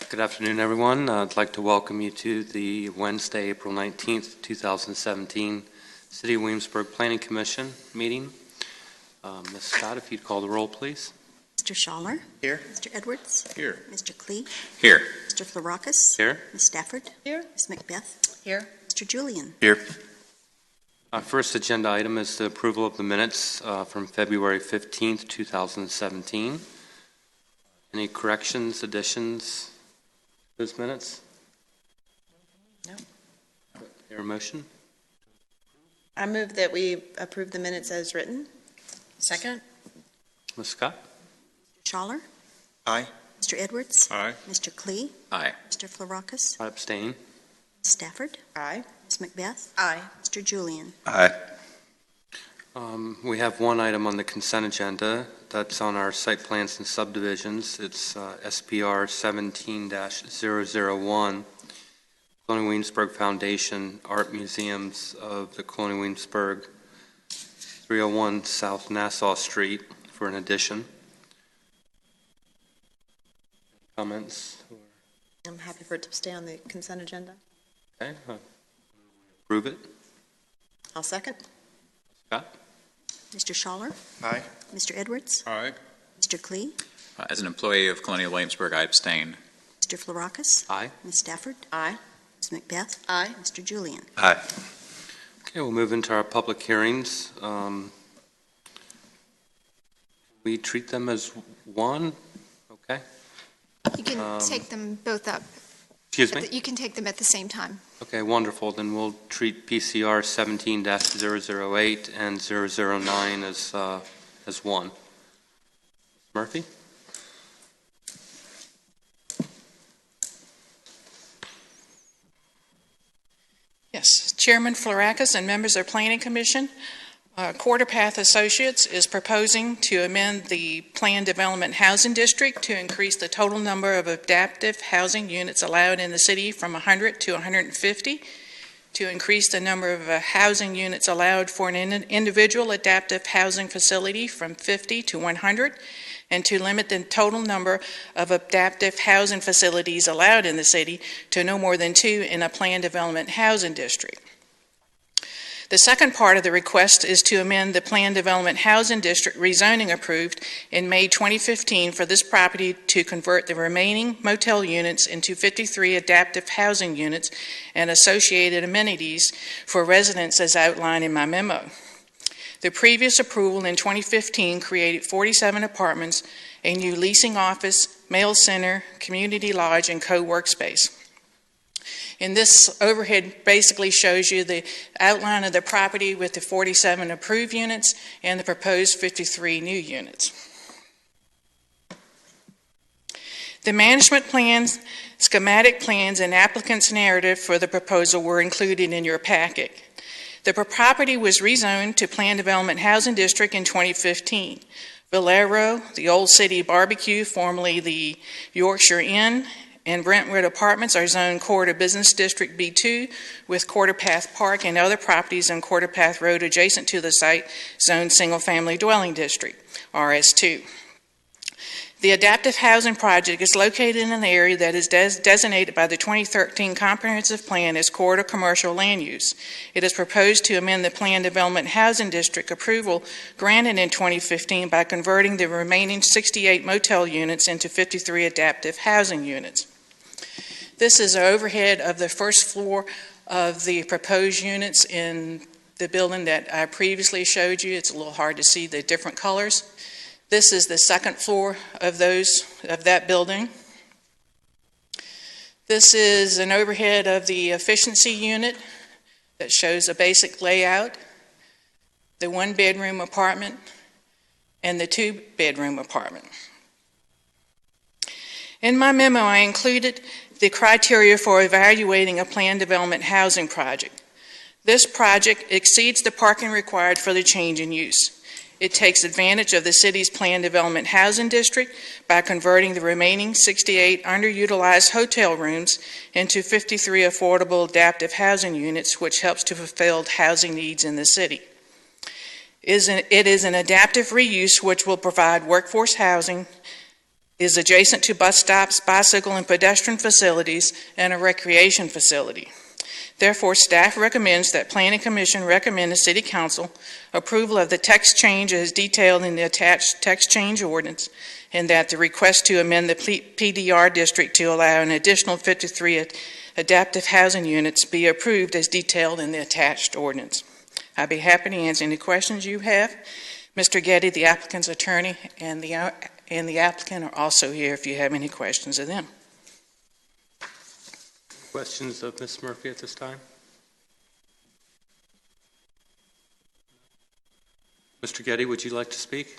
Good afternoon, everyone. I'd like to welcome you to the Wednesday, April 19th, 2017 City of Williamsburg Planning Commission meeting. Ms. Scott, if you'd call the roll, please. Mr. Schaller. Here. Mr. Edwards. Here. Mr. Klee. Here. Mr. Florakis. Here. Ms. Stafford. Here. Ms. Macbeth. Here. Mr. Julian. Here. Our first agenda item is the approval of the minutes from February 15th, 2017. Any corrections, additions to those minutes? No. Hear a motion? I move that we approve the minutes as written. Second. Ms. Scott? Mr. Schaller. Aye. Mr. Edwards. Aye. Mr. Klee. Aye. Mr. Florakis. I abstain. Ms. Stafford. Aye. Ms. Macbeth. Aye. Mr. Julian. Aye. We have one item on the consent agenda that's on our site plans and subdivisions. It's SPR 17-001, Colonial Williamsburg Foundation Art Museums of the Colonial Williamsburg, 301 South Nassau Street for an addition. Comments? I'm happy for it to stay on the consent agenda. Okay, approve it. I'll second. Scott? Mr. Schaller. Aye. Mr. Edwards. Aye. Mr. Klee. As an employee of Colonial Williamsburg, I abstain. Mr. Florakis. Aye. Ms. Stafford. Aye. Ms. Macbeth. Aye. Mr. Julian. Aye. Okay, we'll move into our public hearings. We treat them as one, okay? You can take them both up. Excuse me? You can take them at the same time. Okay, wonderful. Then we'll treat PCR 17-008 and 009 as one. Murphy? Yes, Chairman Florakis and members of Planning Commission, Quarterpath Associates is proposing to amend the Planned Development Housing District to increase the total number of adaptive housing units allowed in the city from 100 to 150, to increase the number of housing units allowed for an individual adaptive housing facility from 50 to 100, and to limit the total number of adaptive housing facilities allowed in the city to no more than 2 in a Planned Development Housing District. The second part of the request is to amend the Planned Development Housing District rezoning approved in May 2015 for this property to convert the remaining motel units into 53 adaptive housing units and associated amenities for residents as outlined in my memo. The previous approval in 2015 created 47 apartments, a new leasing office, mail center, community lodge, and co-workspace. And this overhead basically shows you the outline of the property with the 47 approved units and the proposed 53 new units. The management plans, schematic plans, and applicant's narrative for the proposal were included in your packet. The property was rezoned to Planned Development Housing District in 2015. Valero, the Old City Barbecue, formerly the Yorkshire Inn, and Brentwood Apartments are zoned Corridor Business District B2, with Quarterpath Park and other properties on Quarterpath Road adjacent to the site zoned Single Family Dwelling District, RS2. The adaptive housing project is located in an area that is designated by the 2013 Comprehensive Plan as Corridor Commercial Land Use. It is proposed to amend the Planned Development Housing District approval granted in 2015 by converting the remaining 68 motel units into 53 adaptive housing units. This is an overhead of the first floor of the proposed units in the building that I previously showed you. It's a little hard to see the different colors. This is the second floor of that building. This is an overhead of the efficiency unit that shows a basic layout, the 1-bedroom apartment, and the 2-bedroom apartment. In my memo, I included the criteria for evaluating a planned development housing project. This project exceeds the parking required for the change in use. It takes advantage of the city's Planned Development Housing District by converting the remaining 68 underutilized hotel rooms into 53 affordable adaptive housing units, which helps to fulfill housing needs in the city. It is an adaptive reuse which will provide workforce housing, is adjacent to bus stops, bicycle and pedestrian facilities, and a recreation facility. Therefore, staff recommends that Planning Commission recommend to City Council approval of the text change as detailed in the attached text change ordinance, and that the request to amend the PDR district to allow an additional 53 adaptive housing units be approved as detailed in the attached ordinance. I'd be happy to answer any questions you have. Mr. Getty, the applicant's attorney, and the applicant are also here if you have any questions of them. Questions of Ms. Murphy at this time? Mr. Getty, would you like to speak?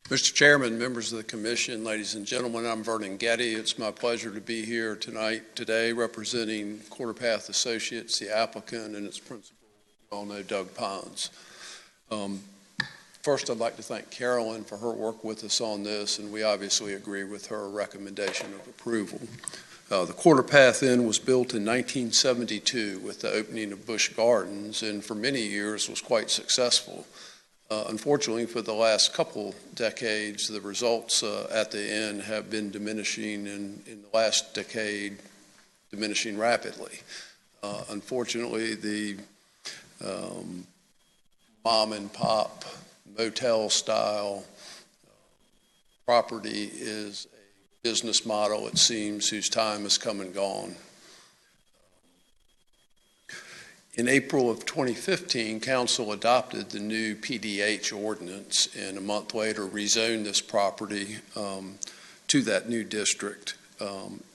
Mr. Chairman, members of the Commission, ladies and gentlemen, I'm Vernon Getty. It's my pleasure to be here today representing Quarter Path Associates, the applicant, and its principal, you all know Doug Pons. First, I'd like to thank Carolyn for her work with us on this, and we obviously agree with her recommendation of approval. The Quarter Path Inn was built in 1972 with the opening of Busch Gardens, and for many years was quite successful. Unfortunately, for the last couple decades, the results at the inn have been diminishing, and in the last decade, diminishing rapidly. Unfortunately, the mom and pop motel style property is a business model, it seems, whose time has come and gone. In April of 2015, Council adopted the new PDH ordinance, and a month later rezoned this property to that new district.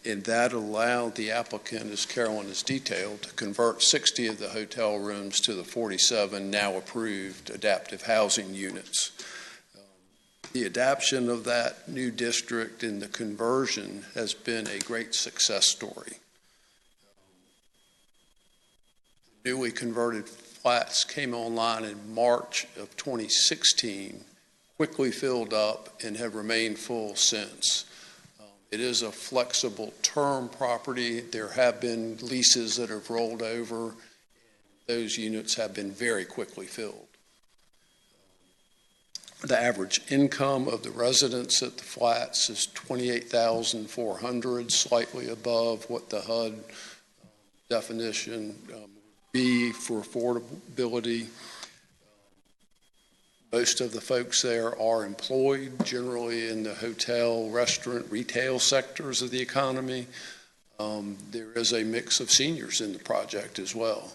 And that allowed the applicant, as Carolyn has detailed, to convert 60 of the hotel rooms to the 47 now approved adaptive housing units. The adoption of that new district and the conversion has been a great success story. Newly converted flats came online in March of 2016, quickly filled up, and have remained full since. It is a flexible term property. There have been leases that have rolled over. Those units have been very quickly filled. The average income of the residents at the flats is $28,400, slightly above what the HUD definition would be for affordability. Most of the folks there are employed, generally in the hotel, restaurant, retail sectors of the economy. There is a mix of seniors in the project as well.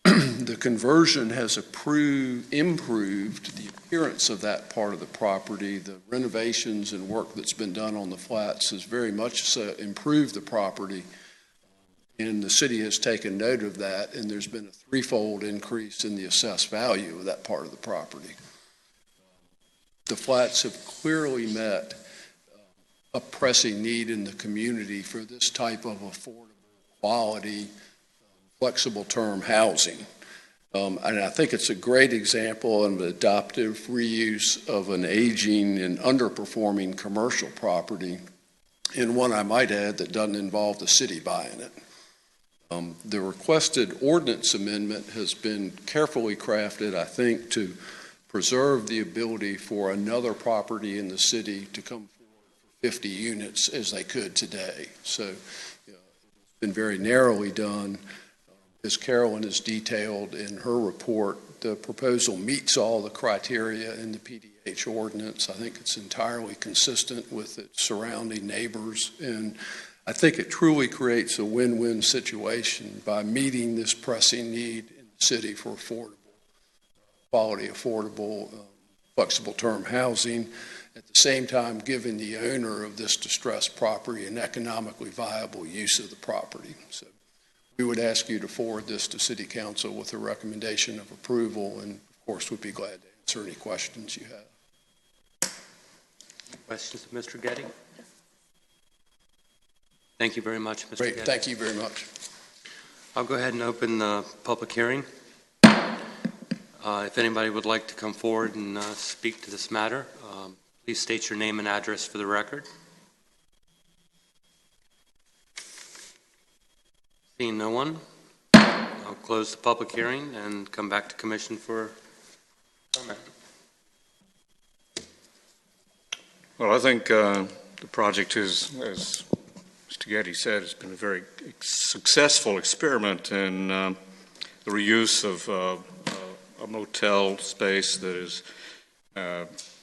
The conversion has improved the appearance of that part of the property. The renovations and work that's been done on the flats has very much improved the property. And the city has taken note of that, and there's been a threefold increase in the assessed value of that part of the property. The flats have clearly met a pressing need in the community for this type of affordable, quality, flexible term housing. And I think it's a great example of an adaptive reuse of an aging and underperforming commercial property, and one I might add that doesn't involve the city buying it. The requested ordinance amendment has been carefully crafted, I think, to preserve the ability for another property in the city to come forward for 50 units as they could today. So it's been very narrowly done. As Carolyn has detailed in her report, the proposal meets all the criteria in the PDH ordinance. I think it's entirely consistent with its surrounding neighbors, and I think it truly creates a win-win situation by meeting this pressing need in the city for quality, affordable, flexible term housing, at the same time giving the owner of this distressed property an economically viable use of the property. So we would ask you to forward this to City Council with a recommendation of approval, and of course we'd be glad to answer any questions you have. Questions of Mr. Getty? Thank you very much, Mr. Great, Getty. thank you very much. I'll go ahead and open the public hearing. If anybody would like to come forward and speak to this matter, please state your name and address for the record. Seeing no one, I'll close the public hearing and come back to commission for comment. Well, I think the project is, as Mr. Getty said, has been a very successful experiment in the reuse of a motel space that has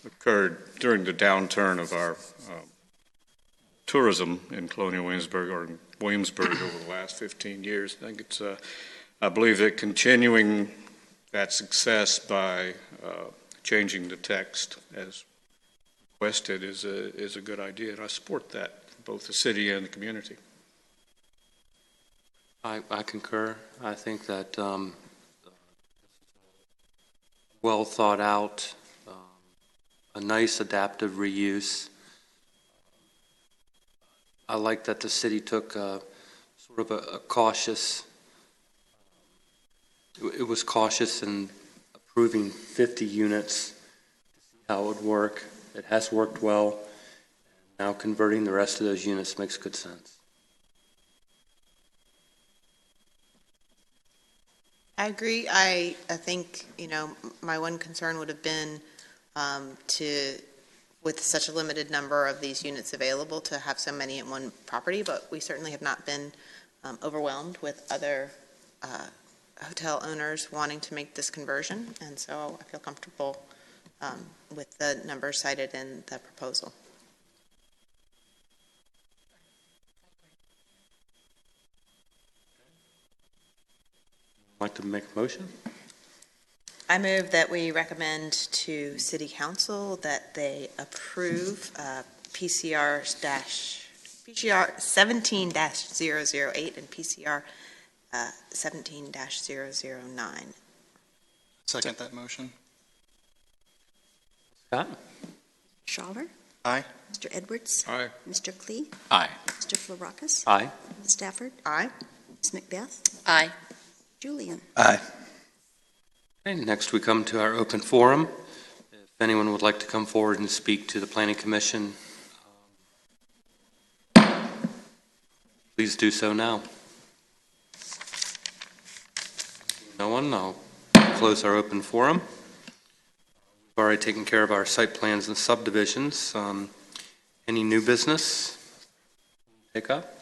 occurred during the downturn of our tourism in Colonial Williamsburg, or in Williamsburg, over the last 15 years. I think it's, I believe that continuing that success by changing the text as requested is a good idea, and I support that, both the city and the community. I concur. I think that well thought out, a nice adaptive reuse. I like that the city took sort of a cautious, it was cautious in approving 50 units to see how it would work. It has worked well. Now converting the rest of those units makes good sense. I agree. I think, my one concern would have been with such a limited number of these units available, to have so many at one property, but we certainly have not been overwhelmed with other hotel owners wanting to make this conversion, and so I feel comfortable with the numbers cited in the proposal. Like to make a motion? I move that we recommend to City Council that they approve PCR 17-008 and PCR 17-009. Second that motion. Scott? Shawver. Aye. Mr. Edwards. Aye. Mr. Klee. Aye. Mr. Florakis. Aye. Ms. Stafford. Aye. Ms. Macbeth. Aye. Julian. Aye. Okay, next we come to our open forum. If anyone would like to come forward and speak to the Planning Commission, please do so now. No one, I'll close our open forum. We've already taken care of our site plans and subdivisions. Any new business? Pick up?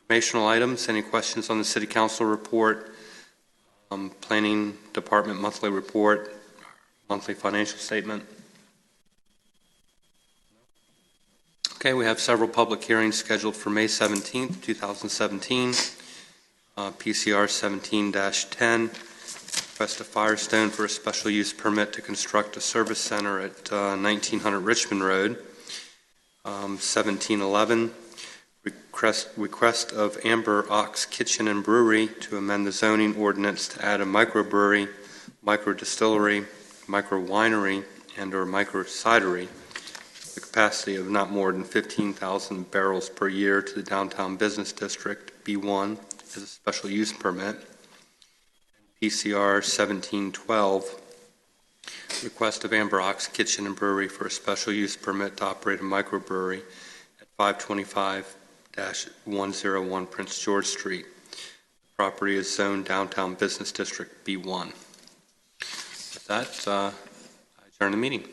Informational items, any questions on the City Council report, Planning Department monthly report, monthly financial statement? Okay, we have several public hearings scheduled for May 17th, 2017. PCR 17-10, request of Firestone for a special use permit to construct a service center at 1900 Richmond Road. 1711, request of Amber Ox Kitchen and Brewery to amend the zoning ordinance to add a microbrewery, microdistillery, microwinery, and or microcidery, the capacity of not more than 15,000 barrels per year to the downtown business district, B1, as a special use permit. PCR 1712, request of Amber Ox Kitchen and Brewery for a special use permit to operate a microbrewery at 525-101 Prince George Street. The property is zoned downtown business district B1. With that, I adjourn the meeting.